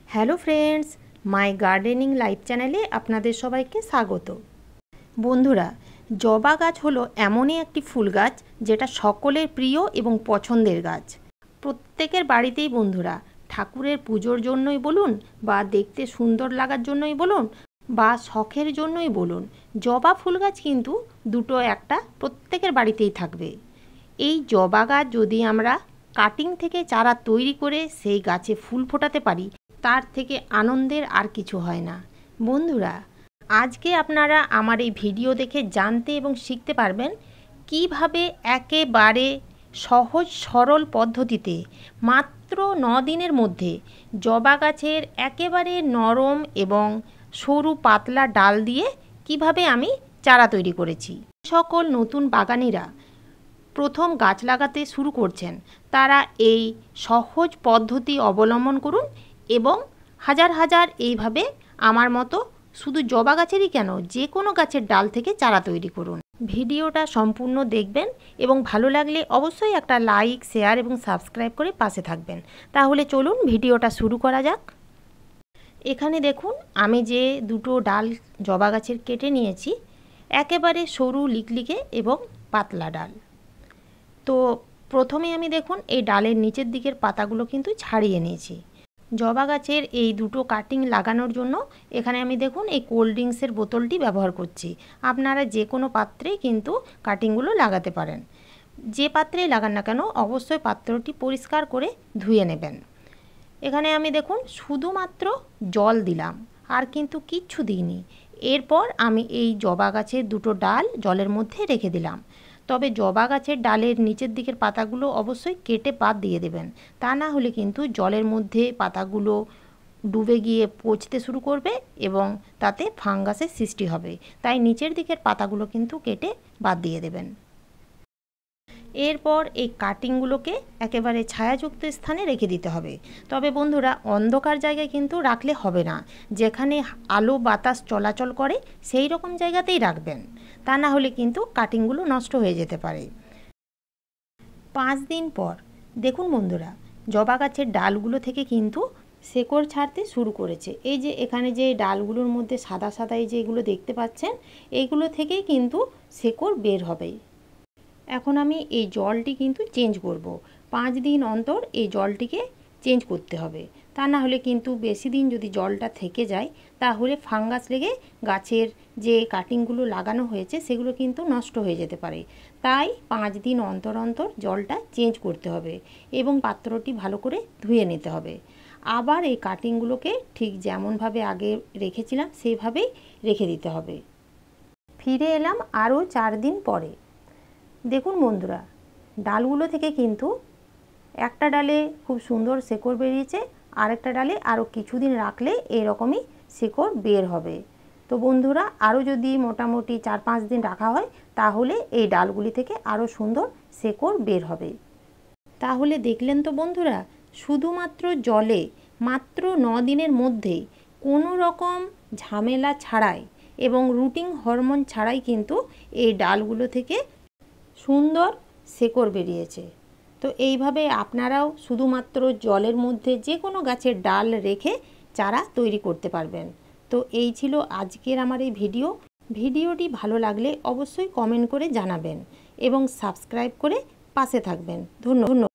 Hello friends, মাই gardening life চ্যানেলে আপনাদের সবাইকে স্বাগত। বন্ধুরা, জবা গাছ হলো এমনই একটি ফুল গাছ যেটা সকলের প্রিয় এবং পছন্দের গাছ। প্রত্যেকের বাড়িতেই বন্ধুরা ঠাকুরের পুজোর জন্যই বলুন বা দেখতে সুন্দর লাগার জন্যই বলুন বা শখের জন্যই বলুন, জবা ফুল গাছ কিন্তু দুটো একটা প্রত্যেকের বাড়িতেই থাকবে। এই জবা গাছ যদি আমরা কাটিং থেকে চারা তৈরি করে সেই গাছে ফুল ফোটাতে পারি, তার থেকে আনন্দের আর কিছু হয় না। বন্ধুরা, আজকে আপনারা আমার এই ভিডিও দেখে জানতে এবং শিখতে পারবেন কিভাবে একেবারে সহজ সরল পদ্ধতিতে মাত্র 9 দিনের মধ্যে জবা গাছের একেবারে নরম এবং সরু পাতলা ডাল দিয়ে কিভাবে আমি চারা তৈরি করেছি। সকল নতুন বাগানিরা প্রথম গাছ লাগাতে শুরু করছেন, তারা এই সহজ পদ্ধতি অবলম্বন করুন এবং হাজার হাজার এইভাবে আমার মতো শুধু জবা গাছেরই কেন, যে কোনো গাছের ডাল থেকে চারা তৈরি করুন। ভিডিওটা সম্পূর্ণ দেখবেন এবং ভালো লাগলে অবশ্যই একটা লাইক, শেয়ার এবং সাবস্ক্রাইব করে পাশে থাকবেন। তাহলে চলুন ভিডিওটা শুরু করা যাক। এখানে দেখুন, আমি যে দুটো ডাল জবা গাছের কেটে নিয়েছি, একেবারে সরু লিকলিকে এবং পাতলা ডাল। তো প্রথমে আমি দেখুন এই ডালের নিচের দিকের পাতাগুলো কিন্তু ছাড়িয়ে নিয়েছি। জবা গাছের এই দুটো কাটিং লাগানোর জন্য এখানে আমি দেখুন এই কোল্ড ড্রিঙ্কসের বোতলটি ব্যবহার করছি। আপনারা যে কোনো পাত্রেই কিন্তু কাটিংগুলো লাগাতে পারেন। যে পাত্রেই লাগান না কেন অবশ্যই পাত্রটি পরিষ্কার করে ধুয়ে নেবেন। এখানে আমি দেখুন শুধুমাত্র জল দিলাম, আর কিন্তু কিচ্ছু দিইনি। এরপর আমি এই জবা গাছের দুটো ডাল জলের মধ্যে রেখে দিলাম। তবে জবা গাছের ডালের নিচের দিকের পাতাগুলো অবশ্যই কেটে বাদ দিয়ে দেবেন, তা না হলে কিন্তু জলের মধ্যে পাতাগুলো ডুবে গিয়ে পচতে শুরু করবে এবং তাতে ফাঙ্গাসের সৃষ্টি হবে। তাই নিচের দিকের পাতাগুলো কিন্তু কেটে বাদ দিয়ে দেবেন। এরপর এই কাটিংগুলোকে একেবারে ছায়াযুক্ত স্থানে রেখে দিতে হবে। তবে বন্ধুরা, অন্ধকার জায়গায় কিন্তু রাখলে হবে না। যেখানে আলো বাতাস চলাচল করে সেই রকম জায়গাতেই রাখবেন, তা না হলে কিন্তু কাটিংগুলো নষ্ট হয়ে যেতে পারে। 5 দিন পর দেখুন বন্ধুরা, জবা গাছের ডালগুলো থেকে কিন্তু শেকড় ছাড়তে শুরু করেছে। এই যে এখানে যে ডালগুলোর মধ্যে সাদা সাদা এই যে এগুলো দেখতে পাচ্ছেন, এইগুলো থেকেই কিন্তু শেকড় বের হবে। এখন আমি এই জলটি কিন্তু চেঞ্জ করব। 5 দিন অন্তর এই জলটিকে চেঞ্জ করতে হবে, তা না হলে কিন্তু বেশি দিন যদি জলটা থেকে যায় তাহলে ফাঙ্গাস লেগে গাছের যে কাটিংগুলো লাগানো হয়েছে সেগুলো কিন্তু নষ্ট হয়ে যেতে পারে। তাই 5 দিন অন্তর অন্তর জলটা চেঞ্জ করতে হবে এবং পাত্রটি ভালো করে ধুয়ে নিতে হবে। আবার এই কাটিংগুলোকে ঠিক যেমনভাবে আগে রেখেছিলাম সেইভাবেই রেখে দিতে হবে। ফিরে এলাম আরও 4 দিন পরে। দেখুন বন্ধুরা, ডালগুলো থেকে কিন্তু একটা ডালে খুব সুন্দর শেকড় বেরিয়েছে, আরেকটা ডালে আরও কিছুদিন রাখলে এরকমই শেকড় বের হবে। তো বন্ধুরা, আরও যদি মোটামুটি 4-5 দিন রাখা হয় তাহলে এই ডালগুলি থেকে আরও সুন্দর শেকড় বের হবে। তাহলে দেখলেন তো বন্ধুরা, শুধুমাত্র জলে মাত্র 9 দিনের মধ্যেই কোনো রকম ঝামেলা ছাড়াই এবং রুটিং হরমোন ছাড়াই কিন্তু এই ডালগুলো থেকে সুন্দর শেকড় বেরিয়েছে। তো এইভাবে আপনারাও শুধুমাত্র জলের মধ্যে যে কোনো গাছের ডাল রেখে চারা তৈরি করতে পারবেন। তো এই ছিল আজকের আমার এই ভিডিওটি ভালো লাগলে অবশ্যই কমেন্ট করে জানাবেন এবং সাবস্ক্রাইব করে পাশে থাকবেন। ধন্যবাদ।